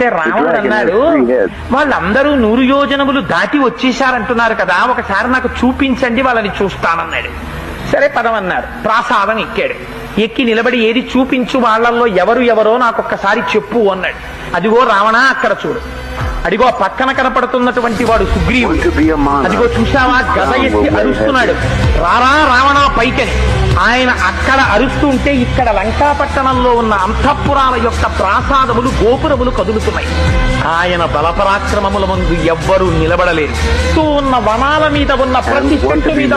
అంటే రావణుడు అన్నాడు, వాళ్ళందరూ 100 యోజనములు దాటి వచ్చేశారంటున్నారు కదా, ఒకసారి నాకు చూపించండి, వాళ్ళని చూస్తానన్నాడు. సరే పదమన్నారు. ప్రాసాదం ఎక్కాడు. ఎక్కి నిలబడి ఏది చూపించు, వాళ్ళల్లో ఎవరో నాకొక్కసారి చెప్పు అన్నాడు. అదిగో రావణ అక్కడ చూడు, అడిగో పక్కన కనపడుతున్నటువంటి వాడు సుగ్రీవుడు, అదిగో చూశావా గద ఎత్తి అరుస్తున్నాడు, రారా రావణ పైకని. ఆయన అక్కడ అరుస్తుంటే ఇక్కడ లంకాపట్టణంలో ఉన్న అంతఃపురాల యొక్క ప్రాసాదములు గోపురములు కదులుతున్నాయి. ఆయన బలపరాక్రమముల ముందు ఎవ్వరూ నిలబడలేరు. ఉన్న వనాల మీద ఉన్న ప్రతి చెట్టు మీద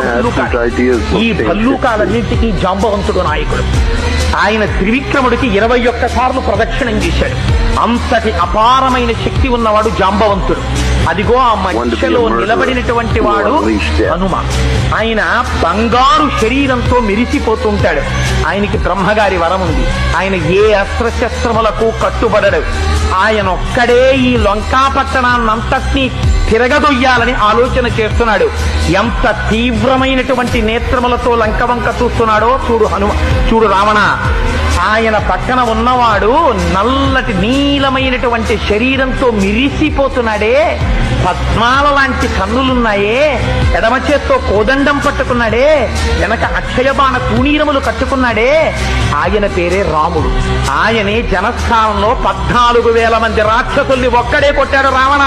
ఈ భల్లూకాలన్నింటికీ జాంబవంతుడు నాయకుడు. ఆయన త్రివిక్రముడికి 21 సార్లు ప్రదక్షిణం చేశాడు. అంతటి అపారమైన శక్తి ఉన్నవాడు జాంబవంతుడు. అదిగో ఆ మధ్యలో నిలబడినటువంటి వాడు హనుమ. ఆయన బంగారు శరీరంతో మెరిసిపోతుంటాడు. ఆయనకి బ్రహ్మగారి వరం ఉంది. ఆయన ఏ అస్త్రశస్త్రములకు కట్టుబడడు. ఆయన ఒక్కడే ఈ లంకాపట్టణాన్నంతటినీ తిరగదొయ్యాలని ఆలోచన చేస్తున్నాడు. ఎంత తీవ్రమైనటువంటి నేత్రములతో లంక వంక చూస్తున్నాడో చూడు రావణ. ఆయన పక్కన ఉన్నవాడు నల్లటి నీలమైనటువంటి శరీరంతో మిరిసిపోతున్నాడే, పద్మాల లాంటి కన్నులున్నాయే, ఎడమ చేత్తో కోదండం పట్టుకున్నాడే, వెనక అక్షయబాణ తూణీరములు కట్టుకున్నాడే, ఆయన పేరే రాముడు. ఆయనే జనస్థానంలో 14,000 మంది రాక్షసుల్ని ఒక్కడే కొట్టాడు రావణ.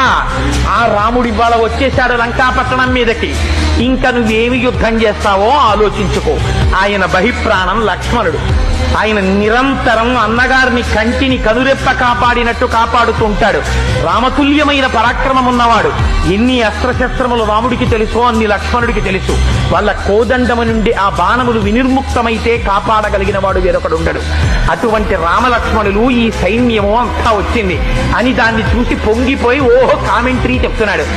ఆ రాముడు ఇవాళ వచ్చేశాడు లంకాపట్టణం మీదకి. ఇంకా నువ్వేమి యుద్ధం చేస్తావో ఆలోచించుకో. ఆయన బహిప్రాణం లక్ష్మణుడు. ఆయన నిరంతరం అన్నగారిని కంటిని కనురెప్ప కాపాడినట్టు కాపాడుతుంటాడు. రామతుల్యమైన పరాక్రమం ఉన్నవాడు. ఎన్ని అస్త్రశస్త్రములు రాముడికి తెలుసో అన్ని లక్ష్మణుడికి తెలుసు. వాళ్ళ కోదండము నుండి ఆ బాణములు వినిర్ముక్తమైతే కాపాడగలిగిన వాడు వేరొకడుండడు. అటువంటి రామలక్ష్మణులు, ఈ సైన్యము అంతా వచ్చింది అని దాన్ని చూసి పొంగిపోయి ఓహో కామెంటరీ చెప్తున్నాడు.